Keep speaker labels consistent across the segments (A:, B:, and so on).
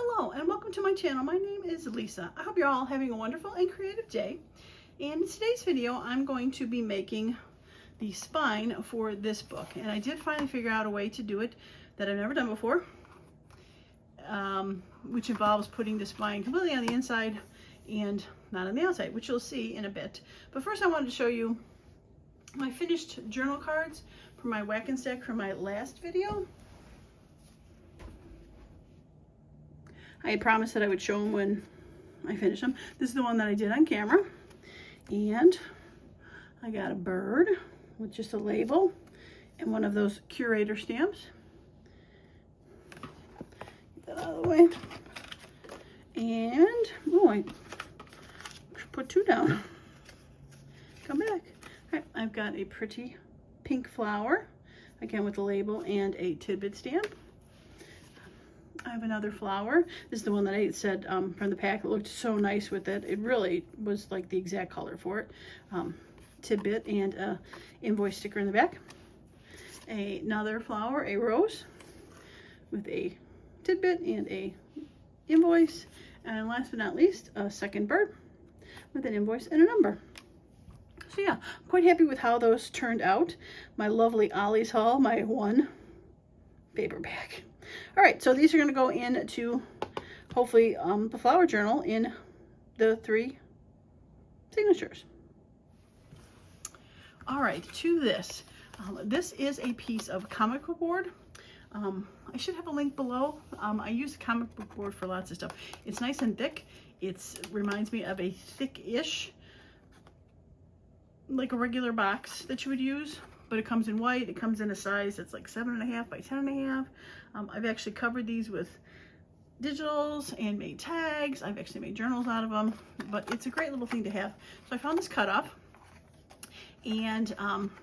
A: Hello and welcome to my channel. My name is Lisa. I hope you're all having a wonderful and creative day. And in today's video, I'm going to be making the spine for this book. And I did finally figure out a way to do it that I've never done before, which involves putting the spine completely on the inside and not on the outside, which you'll see in a bit. But first I wanted to show you my finished journal cards for my Whack and Stack from my last video. I had promised that I would show them when I finish them. This is the one that I did on camera. And I got a bird with just a label and one of those curator stamps. Get that out of the way. And, oh, I put two down. Come back. All right, I've got a pretty pink flower, again with a label and a tidbit stamp. I have another flower. This is the one that I said from the pack. It looked so nice with it. It really was like the exact color for it. Tidbit and a invoice sticker in the back. Another flower, a rose with a tidbit and a invoice. And last but not least, a second bird with an invoice and a number. So yeah, I'm quite happy with how those turned out. My lovely Ollie's Haul, my one paperback. All right, so these are going to go into, hopefully, the flower journal in the 3 signatures. All right, to this. This is a piece of comic book board. I should have a link below. I use a comic book board for lots of stuff. It's nice and thick. It reminds me of a thick-ish, like a regular box that you would use. But it comes in white. It comes in a size that's like 7.5 by 10.5. I've actually covered these with digitals and made tags. I've actually made journals out of them, but it's a great little thing to have. So I found this cutoff, and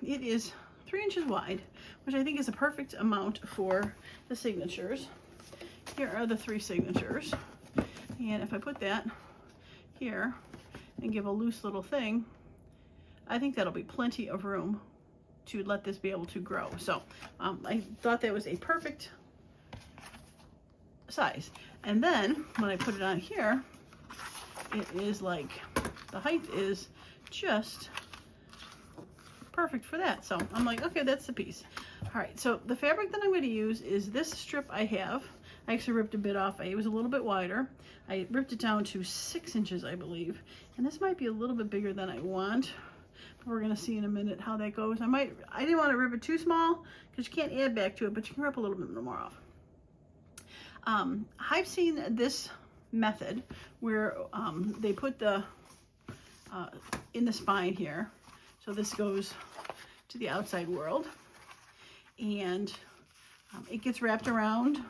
A: it is 3 inches wide, which I think is a perfect amount for the signatures. Here are the 3 signatures, and if I put that here and give a loose little thing, I think that'll be plenty of room to let this be able to grow. So I thought that was a perfect size. And then when I put it on here, it is like, the height is just perfect for that. So I'm like, okay, that's the piece. All right, so the fabric that I'm going to use is this strip I have. I actually ripped a bit off. It was a little bit wider. I ripped it down to 6 inches, I believe. And this might be a little bit bigger than I want. We're gonna see in a minute how that goes. I didn't want to rip it too small because you can't add back to it, but you can rip a little bit more off. I've seen this method where they put the in the spine here. So this goes to the outside world, and it gets wrapped around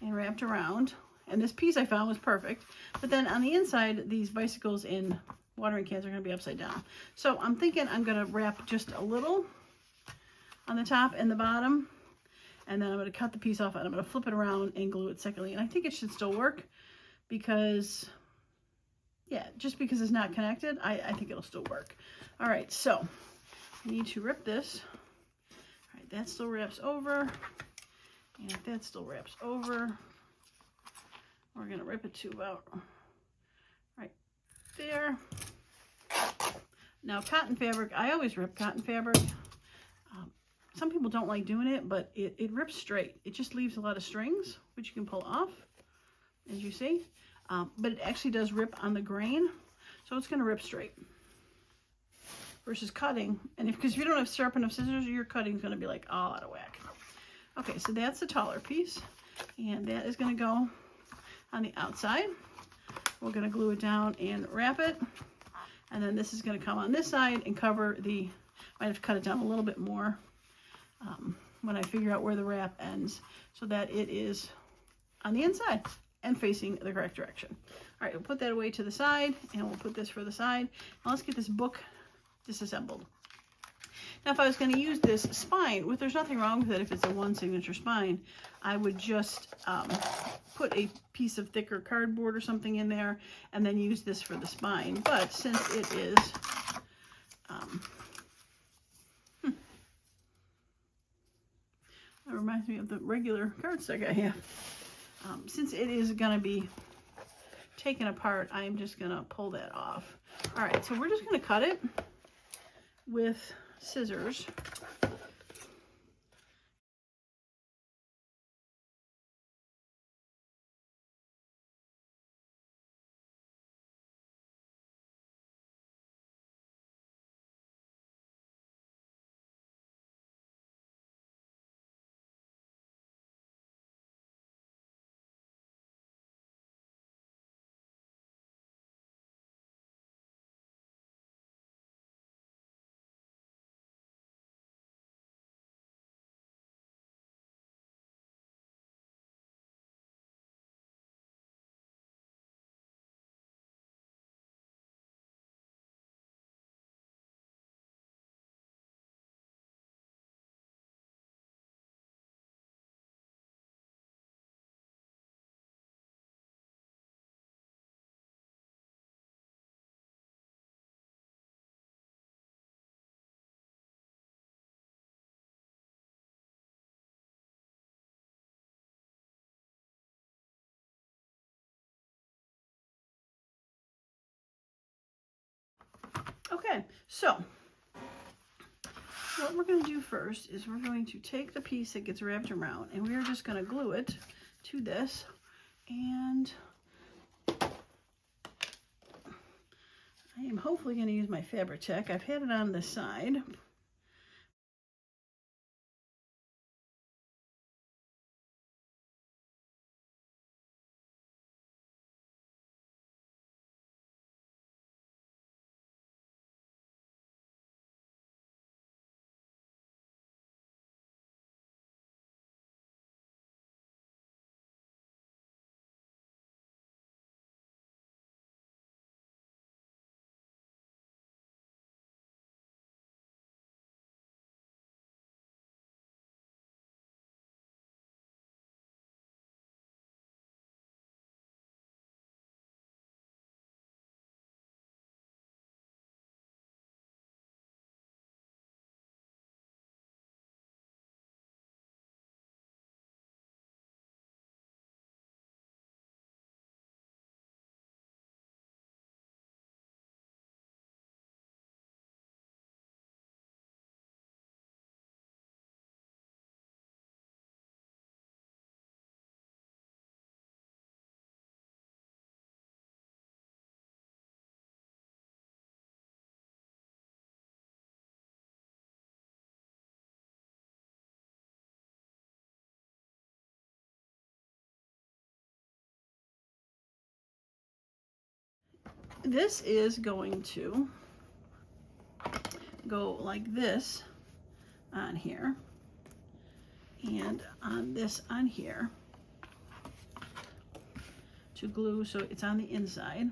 A: and wrapped around. And this piece I found was perfect. But then on the inside, these bicycles in watering cans are going to be upside down. So I'm thinking I'm going to wrap just a little on the top and the bottom, and then I'm going to cut the piece off and I'm going to flip it around and glue it secondly. And I think it should still work because, yeah, just because it's not connected, I think it'll still work. All right, so I need to rip this. All right, that still wraps over, and that still wraps over. We're going to rip it to about right there. Now cotton fabric, I always rip cotton fabric. Some people don't like doing it, but it rips straight. It just leaves a lot of strings, which you can pull off, as you see. But it actually does rip on the grain, so it's going to rip straight. Versus cutting, and because if you don't have sharp enough scissors, your cutting is going to be like all out of whack. Okay, so that's the taller piece, and that is going to go on the outside. We're going to glue it down and wrap it. And then this is going to come on this side and cover the, might have to cut it down a little bit more when I figure out where the wrap ends, so that it is on the inside and facing the correct direction. All right, we'll put that away to the side, and we'll put this for the side. Now let's get this book disassembled. Now if I was going to use this spine, there's nothing wrong with it if it's a 1 signature spine. I would just put a piece of thicker cardboard or something in there and then use this for the spine. But since it is that reminds me of the regular cardstock I have. Since it is going to be taken apart, I'm just going to pull that off. All right, so we're just going to cut it with scissors. Okay, so what we're going to do first is we're going to take the piece that gets wrapped around and we're just going to glue it to this. And I am hopefully going to use my Fabri-Tac. I've had it on the side. This is going to go like this on here and on this on here to glue so it's on the inside,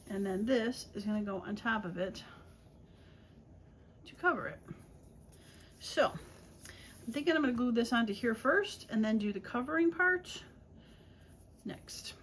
A: and then this is going to go on top of it to cover it. So I'm thinking I'm going to glue this onto here first and then do the covering part next.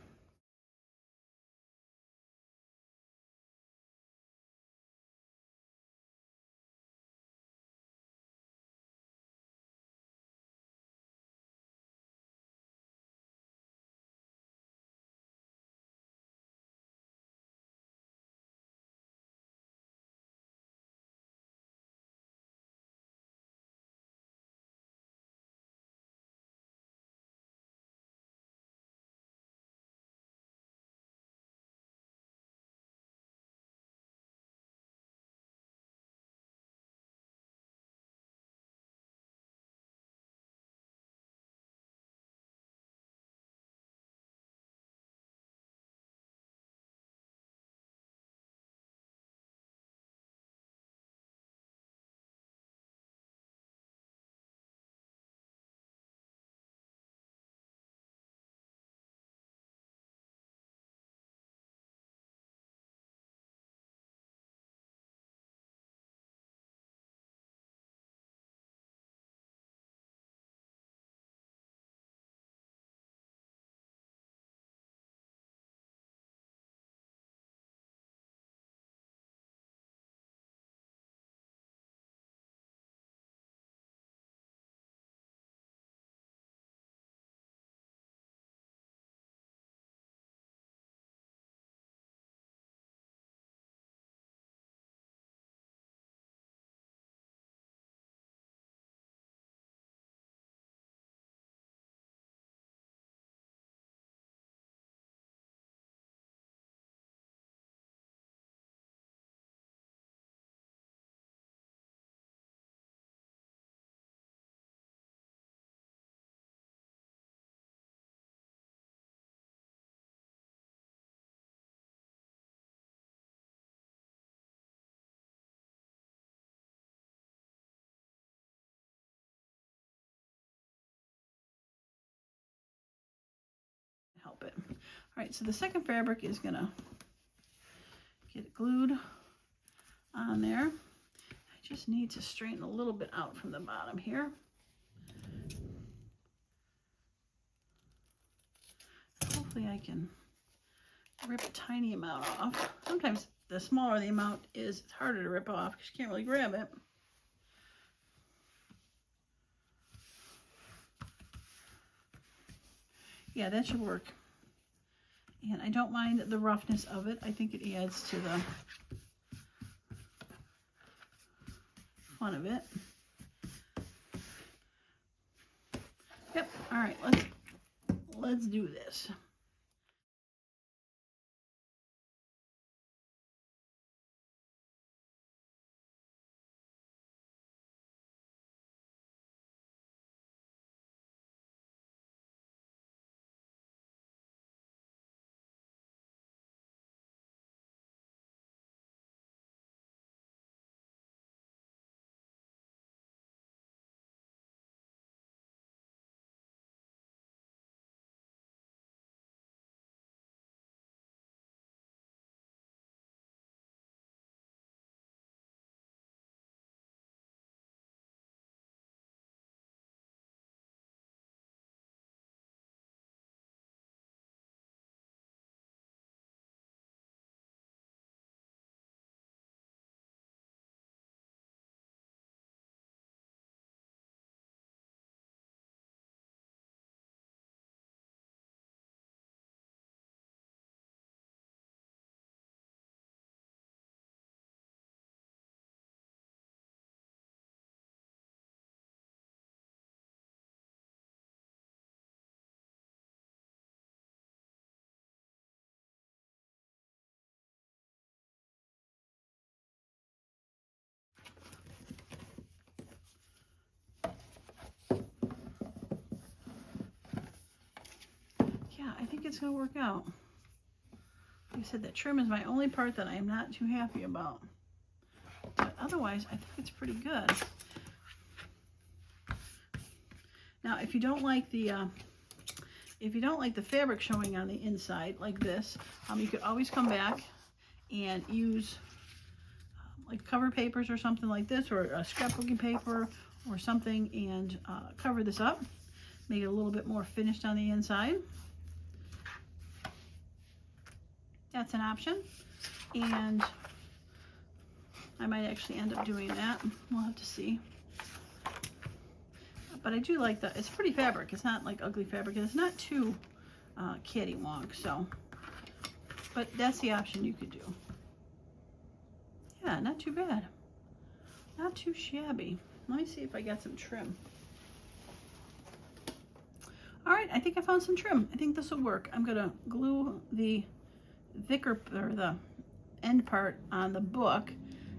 A: right, so the second fabric is gonna get it glued on there. I just need to straighten a little bit out from the bottom here. Hopefully I can rip a tiny amount off. Sometimes the smaller the amount is, it's harder to rip off because you can't really grab it. Yeah, that should work. And I don't mind the roughness of it. I think it adds to the fun of it. Yep, all right, let's do this. Yeah, I think it's gonna work out. Like I said, that trim is my only part that I am not too happy about. But otherwise, I think it's pretty good. Now, if you don't like the fabric showing on the inside like this, you could always come back and use like cover papers or something like this, or a scrapbooking paper or something, and cover this up, make it a little bit more finished on the inside. That's an option, and I might actually end up doing that. We'll have to see. But I do like that. It's pretty fabric. It's not like ugly fabric. It's not too catty-wonk, so. But that's the option you could do. Yeah, not too bad. Not too shabby. Let me see if I got some trim. All right, I think I found some trim. I think this will work. I'm gonna glue the thicker, or the end part on the book,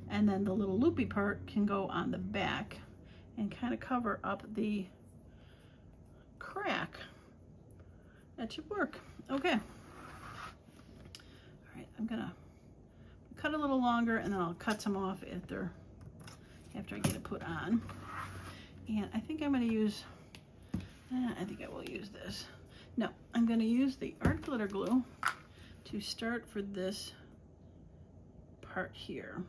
A: and then the little loopy part can go on the back and kind of cover up the crack. That should work. Okay. All right, I'm gonna cut a little longer, and then I'll cut some off after I get it put on. And I think I'm gonna use, I think I will use this. No, I'm gonna use the art glitter glue to start for this part here.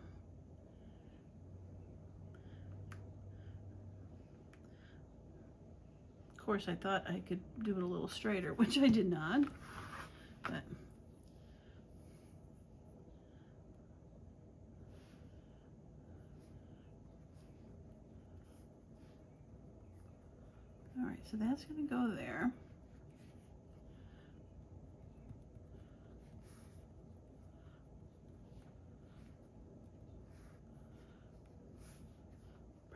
A: Of course, I thought I could do it a little straighter, which I did not, but all right, so that's going to go there.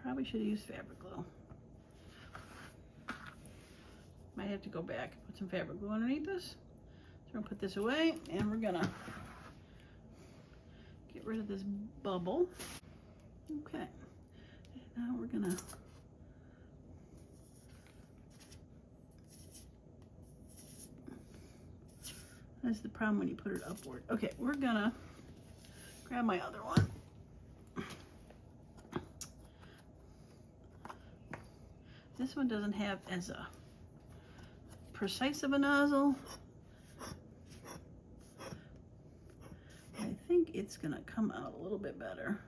A: Probably should have used fabric glue. Might have to go back and put some fabric glue underneath this. So we're going to put this away, and we're going to get rid of this bubble. Okay, and now we're going to that's the problem when you put it upward. Okay, we're going to grab my other one. This one doesn't have as a precise of a nozzle, think it's gonna come out a little bit better.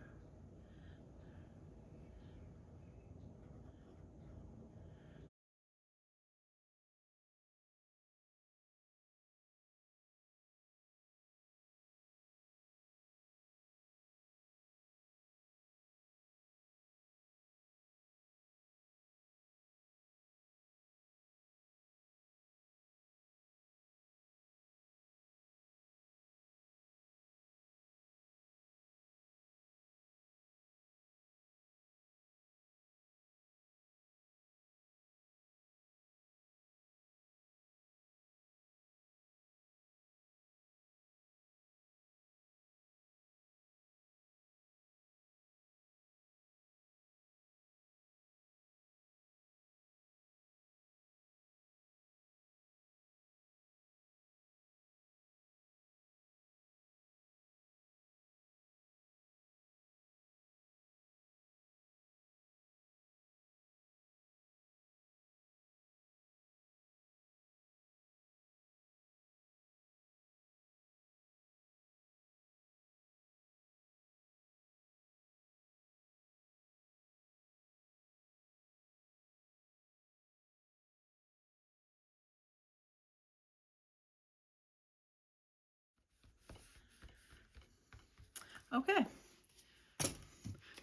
A: Okay,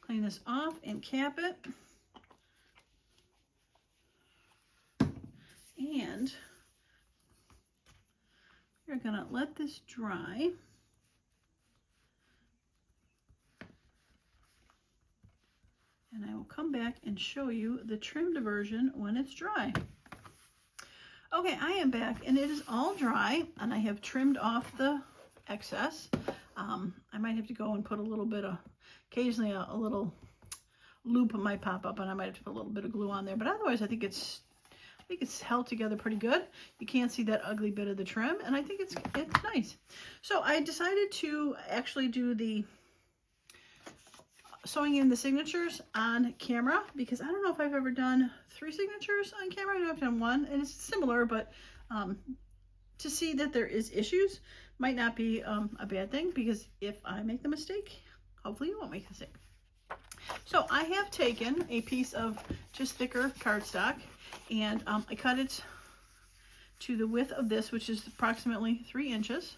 A: clean this off and cap it. And you're gonna let this dry. And I will come back and show you the trimmed version when it's dry. Okay, I am back and it is all dry and I have trimmed off the excess. I might have to go and put a little bit of, occasionally a little loop might pop up and I might have to put a little bit of glue on there, but otherwise I think it's held together pretty good. You can't see that ugly bit of the trim and I think it's nice. So I decided to actually do the sewing in the signatures on camera because I don't know if I've ever done 3 signatures on camera. I know I've done 1 and it's similar, but to see that there is issues might not be a bad thing, because if I make the mistake, hopefully you won't make the mistake. So I have taken a piece of just thicker cardstock and I cut it to the width of this, which is approximately 3 inches.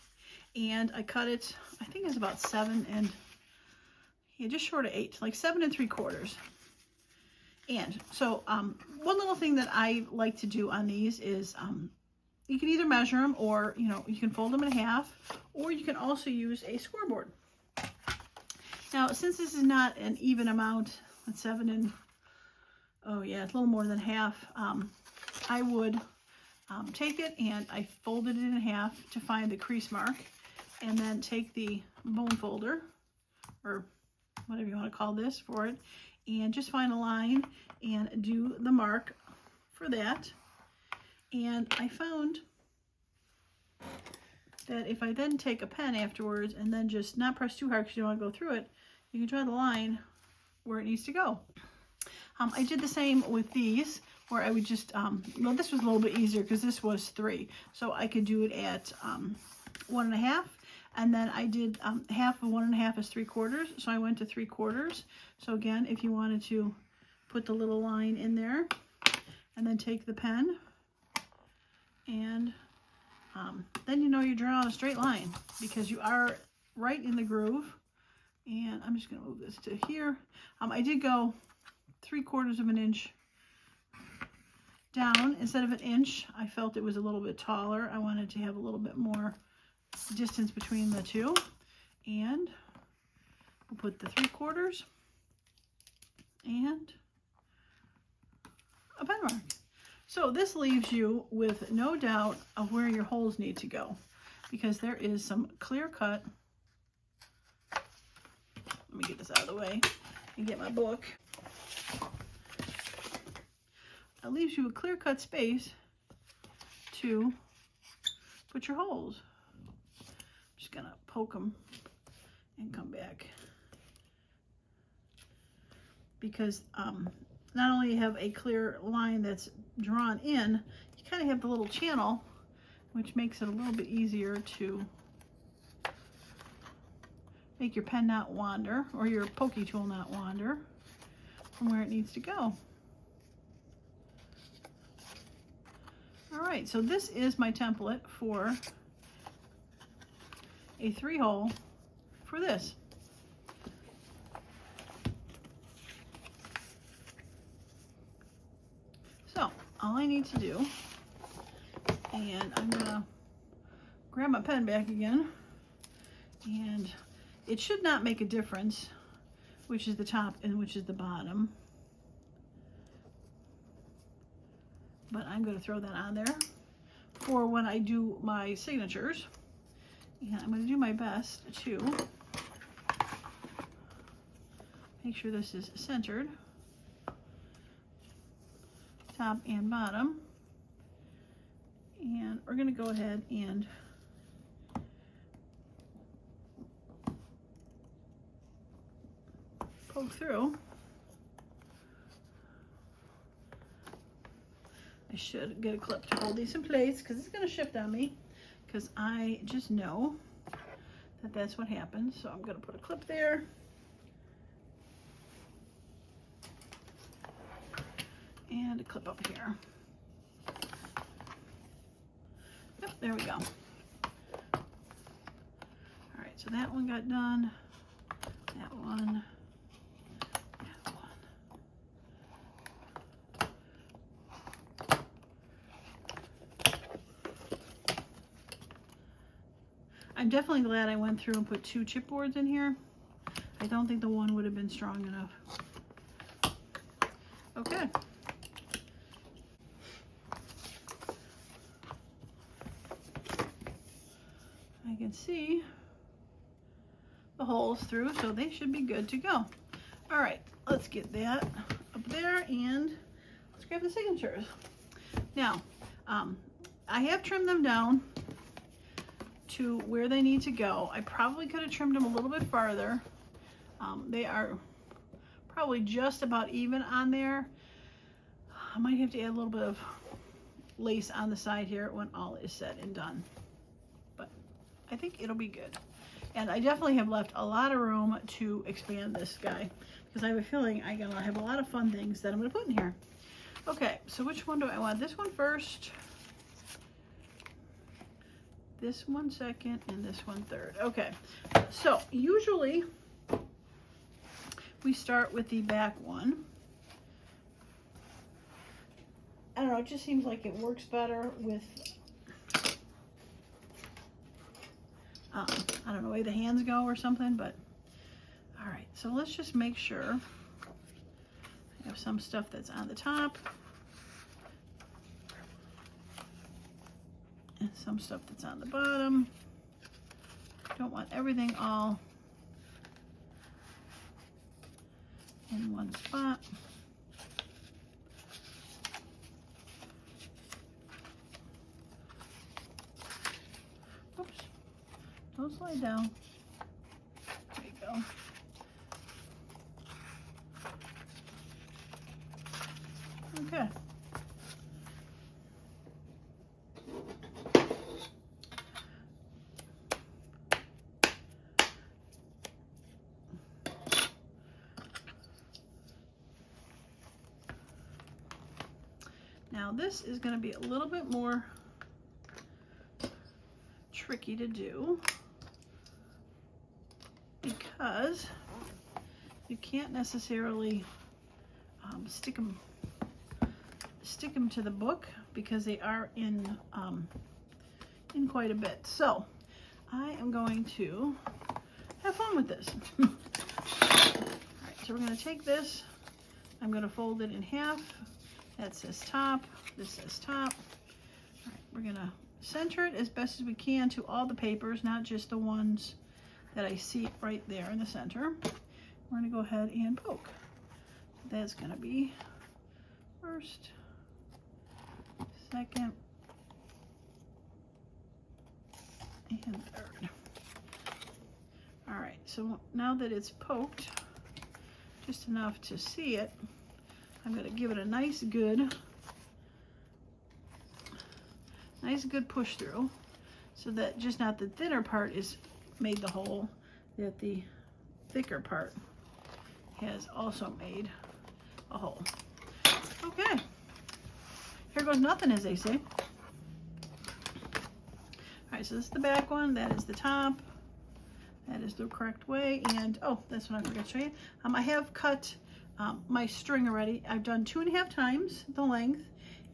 A: And I cut it, I think it's about 7 and, yeah, just short of 8, like 7 3/4. And so one little thing that I like to do on these is you can either measure them or, you know, you can fold them in half, or you can also use a scoreboard. Now, since this is not an even amount, it's 7 and, oh yeah, it's a little more than half, I would take it and I folded it in half to find the crease mark, and then take the bone folder, or whatever you want to call this for it, and just find a line and do the mark for that. And I found that if I then take a pen afterwards and then just not press too hard because you don't want to go through it, you can draw the line where it needs to go. I did the same with these, where I would just, well, this was a little bit easier because this was 3. So I could do it at 1 1/2. And then I did half of 1 1/2 is 3/4. So I went to 3/4. So again, if you wanted to put the little line in there and then take the pen, and then you know you're drawing a straight line because you are right in the groove. And I'm just going to move this to here. I did go 3/4 of an inch down instead of an inch. I felt it was a little bit taller. I wanted to have a little bit more distance between the two. And we'll put the 3/4 and a pen mark. So this leaves you with no doubt of where your holes need to go, because there is some clear cut. Let me get this out of the way and get my book. It leaves you a clear cut space to put your holes. I'm just gonna poke them and come back, because not only have a clear line that's drawn in, you kind of have the little channel, which makes it a little bit easier to make your pen not wander, or your pokey tool not wander from where it needs to go. All right, so this is my template for a 3-hole for this. So all I need to do, and I'm gonna grab my pen back again, and it should not make a difference which is the top and which is the bottom, but I'm going to throw that on there for when I do my signatures. And I'm going to do my best to make sure this is centered, top and bottom. And we're going to go ahead and poke through. I should get a clip to hold these in place because it's going to shift on me, because I just know that that's what happens. So I'm going to put a clip there. And a clip up here. Yep, there we go. All right, so that one got done. That one. That one. I'm definitely glad I went through and put 2 chipboards in here. I don't think the one would have been strong enough. Okay. I can see the holes through, so they should be good to go. All right, let's get that up there, and let's grab the signatures. Now, I have trimmed them down to where they need to go. I probably could have trimmed them a little bit farther. They are probably just about even on there. I might have to add a little bit of lace on the side here when all is said and done, but I think it'll be good. And I definitely have left a lot of room to expand this guy, because I have a feeling I'm gonna have a lot of fun things that I'm gonna put in here. Okay, so which one do I want? This one first, this one second, and this one third. Okay, so usually we start with the back one. I don't know, it just seems like it works better with, I don't know, the way the hands go or something, but all right, so let's just make sure I have some stuff that's on the top and some stuff that's on the bottom. Don't want everything all in one spot. Oops, don't slide down. There you go. Okay. Now this is going to be a little bit more tricky to do, because you can't necessarily stick them to the book, because they are in quite a bit. So I am going to have fun with this. All right, so we're going to take this, I'm going to fold it in half. That says top, this says top. All right, we're going to center it as best as we can to all the papers, not just the ones that I see right there in the center. We're going to go ahead and poke. That's going to be first, second, and third. All right, so now that it's poked just enough to see it, I'm going to give it a nice good push through, so that just not the thinner part is made the hole, that the thicker part has also made a hole. Okay, here goes nothing, as they say. All right, so this is the back one, that is the top. That is the correct way. And oh, that's what I forgot to show you. I have cut my string already. I've done 2.5 times the length,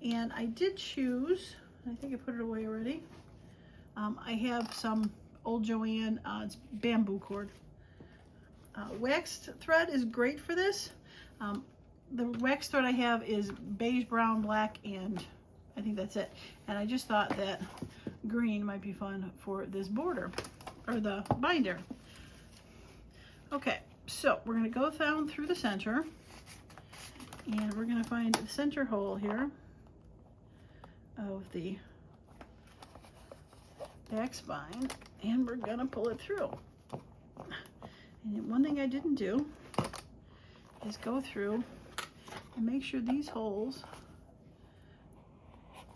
A: and I did choose, I think I put it away already. I have some old Joanne, it's bamboo cord. Waxed thread is great for this. The wax thread I have is beige, brown, black, and I think that's it. And I just thought that green might be fun for this border, or the binder. Okay, so we're going to go down through the center, and we're going to find the center hole here of the back spine, and we're going to pull it through. And one thing I didn't do is go through and make sure these holes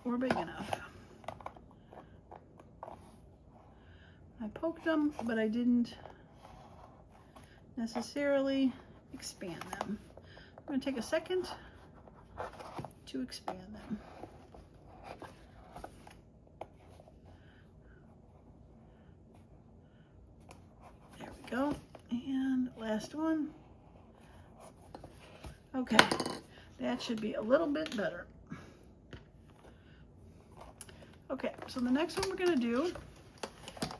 A: were big enough. I poked them, but I didn't necessarily expand them. I'm going to take a second to expand them. There we go. And last one. Okay, that should be a little bit better. Okay, so the next one we're going to do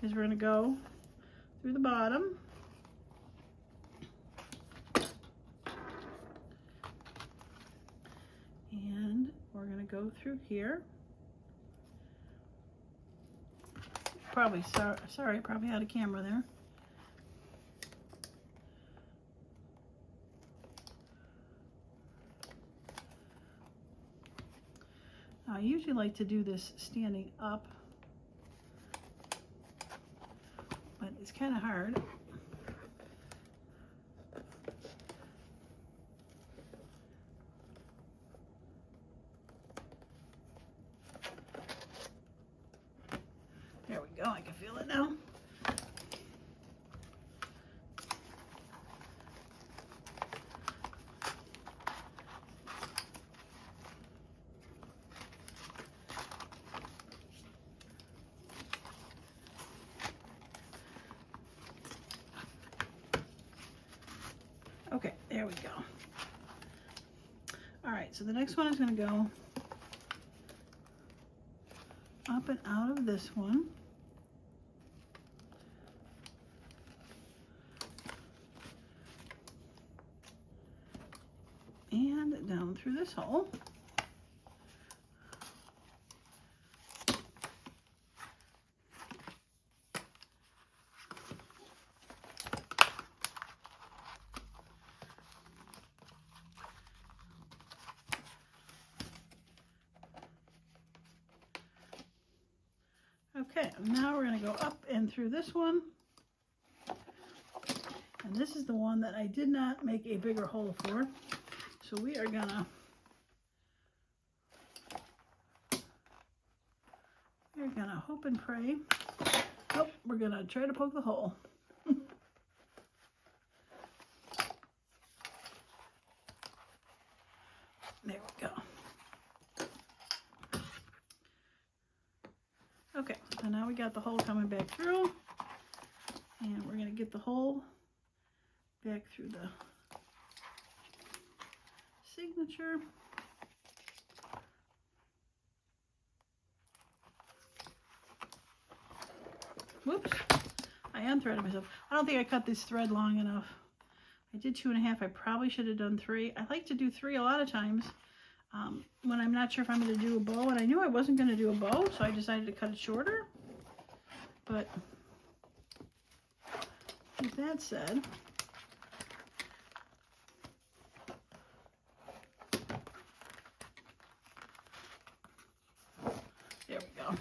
A: is we're going to go through the bottom. And we're going to go through here. Probably, sorry, probably out of camera there. I usually like to do this standing up, but it's kind of hard. There we go, I can feel it now. Okay, there we go. All right, so the next one is going to go up and out of this one. And down through this hole. Okay, now we're going to go up and through this one. And this is the one that I did not make a bigger hole for. So we are gonna hope and pray. Oh, we're gonna try to poke the hole. There we go. Okay, so now we got the hole coming back through, and we're gonna get the hole back through the signature. Whoops, I unthreaded myself. I don't think I cut this thread long enough. I did 2.5. I probably should have done 3. I like to do 3 a lot of times when I'm not sure if I'm going to do a bow, and I knew I wasn't going to do a bow, so I decided to cut it shorter. But with that said, there we go.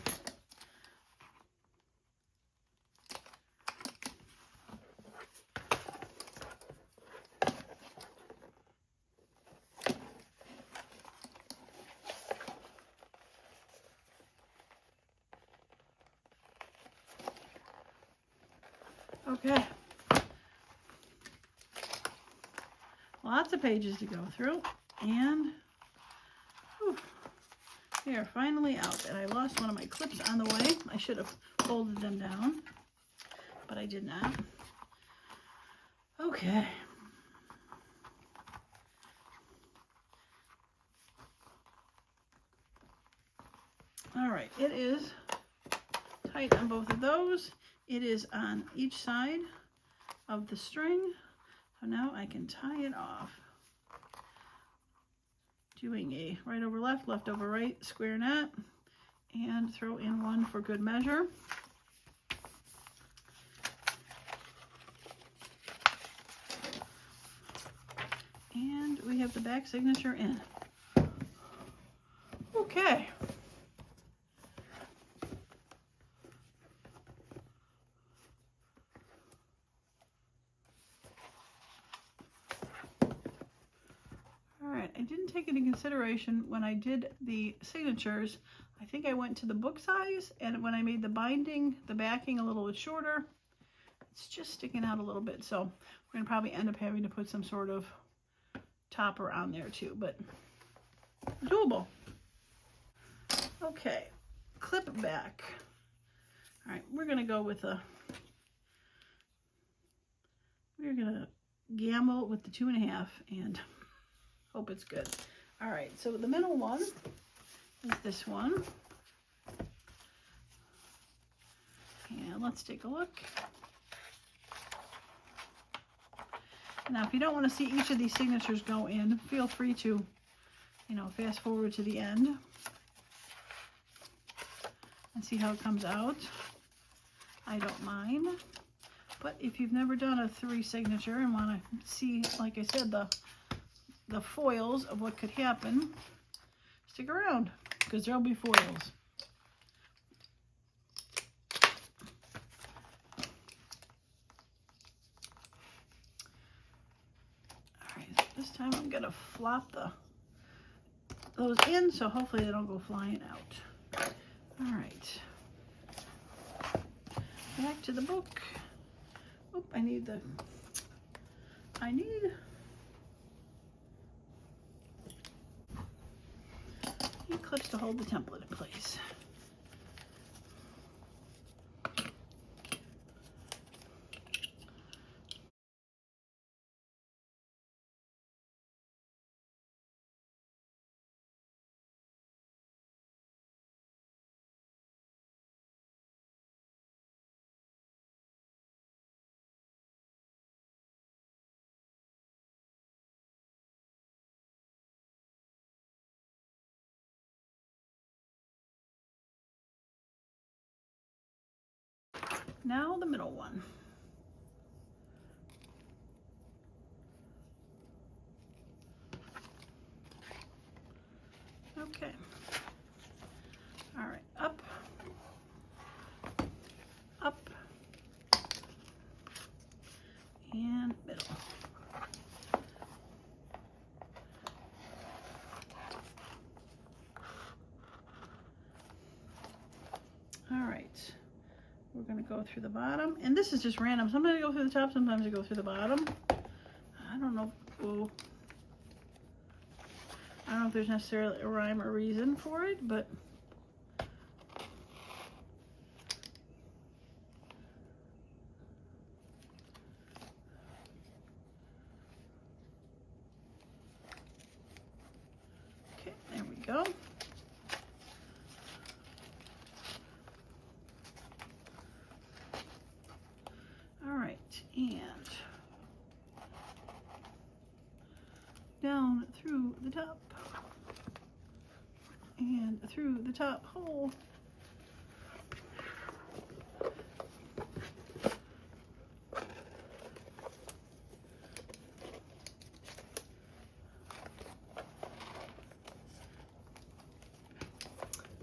A: Okay, Lots of pages to go through, and whew, they are finally out. And I lost one of my clips on the way. I should have folded them down, but I did not. Okay. All right, it is tight on both of those. It is on each side of the string. So now I can tie it off. Doing a right over left, left over right square knot, and throw in one for good measure. And we have the back signature in. Okay. I didn't take into consideration when I did the signatures. I think I went to the book size, and when I made the binding, the backing a little bit shorter, it's just sticking out a little bit. So we're going to probably end up having to put some sort of topper on there too, but doable. Okay, clip back. All right, we're going to go with we're going to gamble with the 2.5 and hope it's good. All right, so the middle one is this one. And let's take a look. Now, if you don't want to see each of these signatures go in, feel free to, fast forward to the end and see how it comes out. I don't mind. But if you've never done a 3 signature and want to see, like I said, the foils of what could happen, stick around, because there'll be foils. All right, this time I'm gonna flop those in, so hopefully they don't go flying out. All right, back to the book. Oh, I need clips to hold the template in place. Now the middle one. Okay. All right, up, up, and middle. All right. We're going to go through the bottom, and this is just random. Sometimes I go through the top, sometimes I go through the bottom. I don't know. Ooh. I don't know if there's necessarily a rhyme or reason for it, but okay, there we go. And down through the top and through the top hole.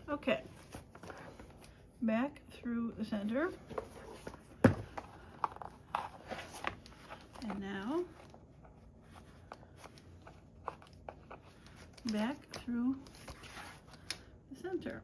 A: Okay, back through the center. And now back through the center.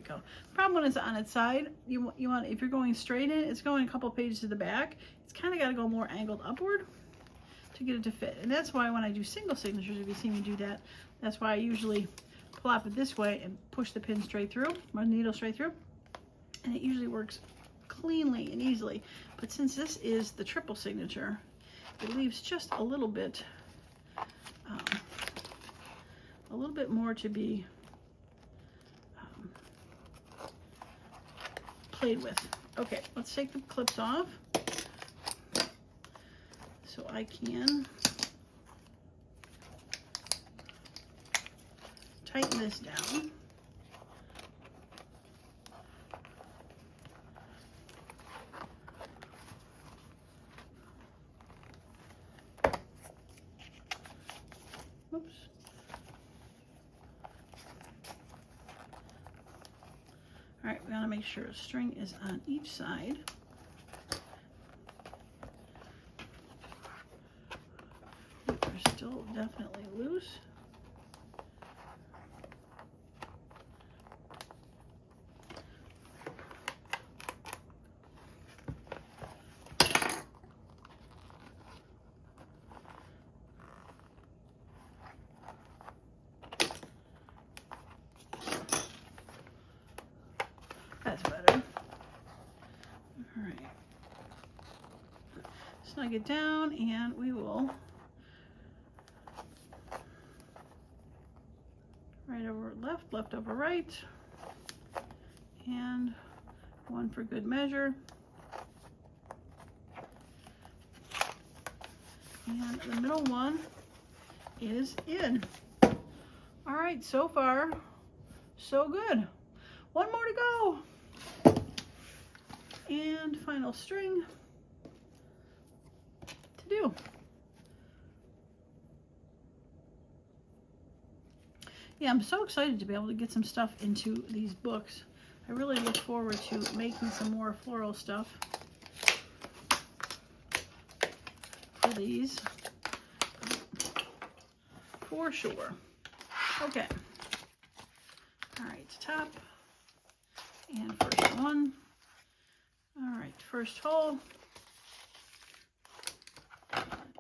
A: we go. Problem when it's on its side, you want, if you're going straight in, it's going a couple pages to the back. It's kind of got to go more angled upward to get it to fit. And that's why when I do single signatures, if you see me do that, that's why I usually plop it this way and push the pin straight through, my needle straight through. And it usually works cleanly and easily. But since this is the triple signature, it leaves just a little bit more to be played with. Okay, let's take the clips off so I can tighten this down. Oops. All right, we gotta make sure a string is on each side. They're still definitely loose. That's better. All right. Snug it down, and we will right over left, left over right, and one for good measure. And the middle one is in. All right, so far, so good. One more to go. And final string to do. Yeah, I'm so excited to be able to get some stuff into these books. I really look forward to making some more floral stuff for these, for sure. Okay. All right, top and first one. All right, first hole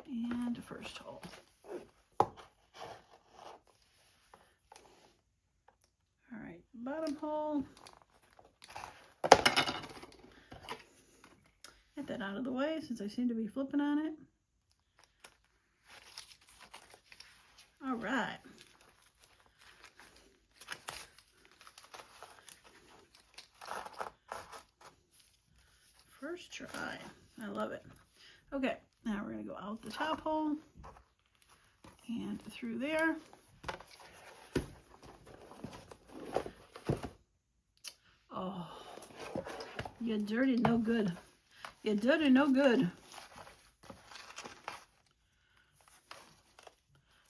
A: and first hole. All right, bottom hole. Get that out of the way since I seem to be flipping on it. All right. First try. I love it. Okay, now we're going to go out the top hole and through there. Oh, you dirty no good. You dirty no good.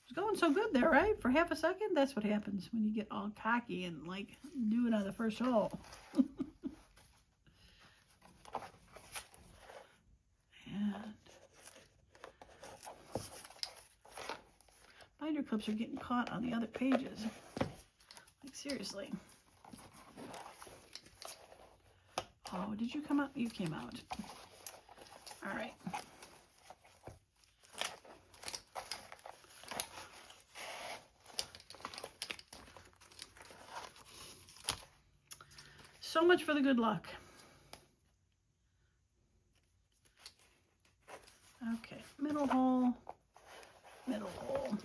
A: It's going so good there, right? For half a second? That's what happens when you get all cocky and like do it on the first hole. Binder clips are getting caught on the other pages. Like, seriously. Oh, did you come out? You came out. All right. So much for the good luck. Okay, middle hole, middle hole.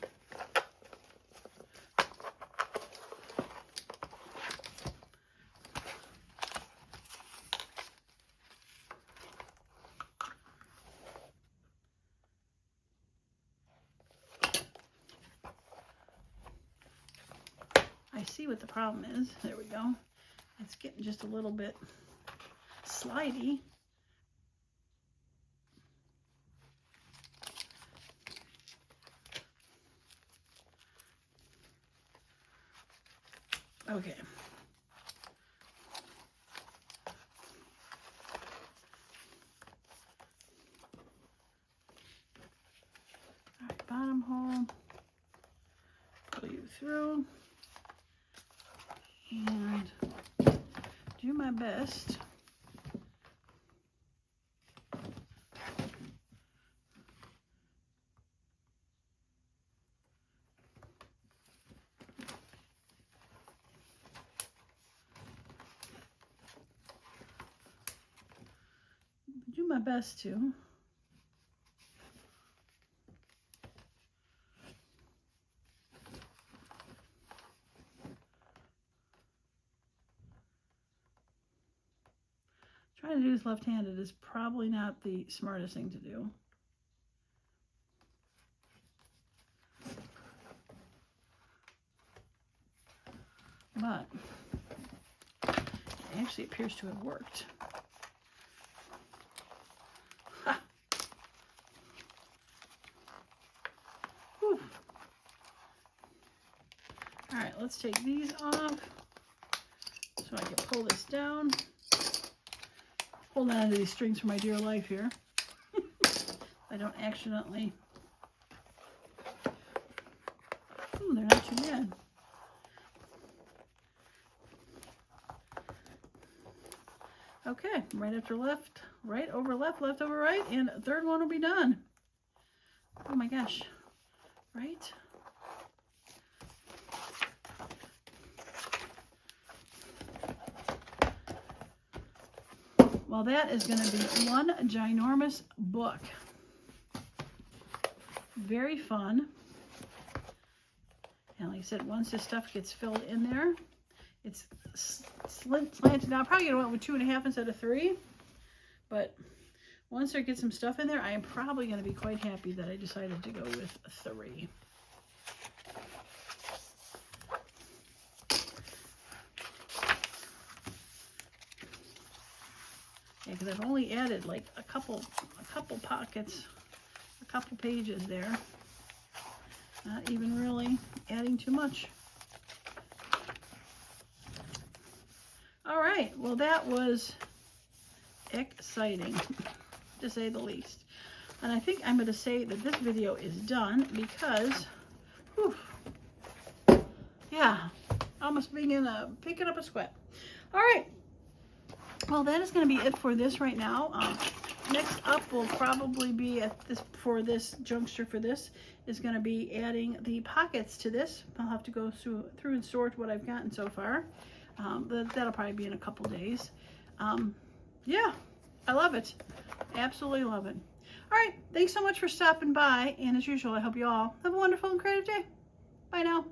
A: I see what the problem is. There we go. It's getting just a little bit slidey. Okay. All right, bottom hole. Pull you through. And my best. Do my best to. Trying to do this left-handed is probably not the smartest thing to do. But it actually appears to have worked. Ha. Whew. All right, let's take these off so I can pull this down. Hold on to these strings for my dear life here. I don't accidentally. Ooh, they're not too bad. Okay, right after left, right over left, left over right, and third one will be done. Oh my gosh, right? Well, that is going to be one ginormous book. Very fun. And like I said, once this stuff gets filled in there, it's slanted down. Probably going to went with 2.5 instead of 3. But once I get some stuff in there, I am probably going to be quite happy that I decided to go with 3. Yeah, because I've only added like a couple pockets, a couple pages there. Not even really adding too much. All right, well that was exciting, to say the least. And I think I'm going to say that this video is done because, whew, yeah, almost picking up a sweat. All right. Well, that is going to be it for this right now. Next up will probably be at this, for this juncture for this, is going to be adding the pockets to this. I'll have to go through and sort what I've gotten so far. That'll probably be in a couple days. Yeah, I love it. Absolutely love it. All right, thanks so much for stopping by. And as usual, I hope you all have a wonderful and creative day. Bye now.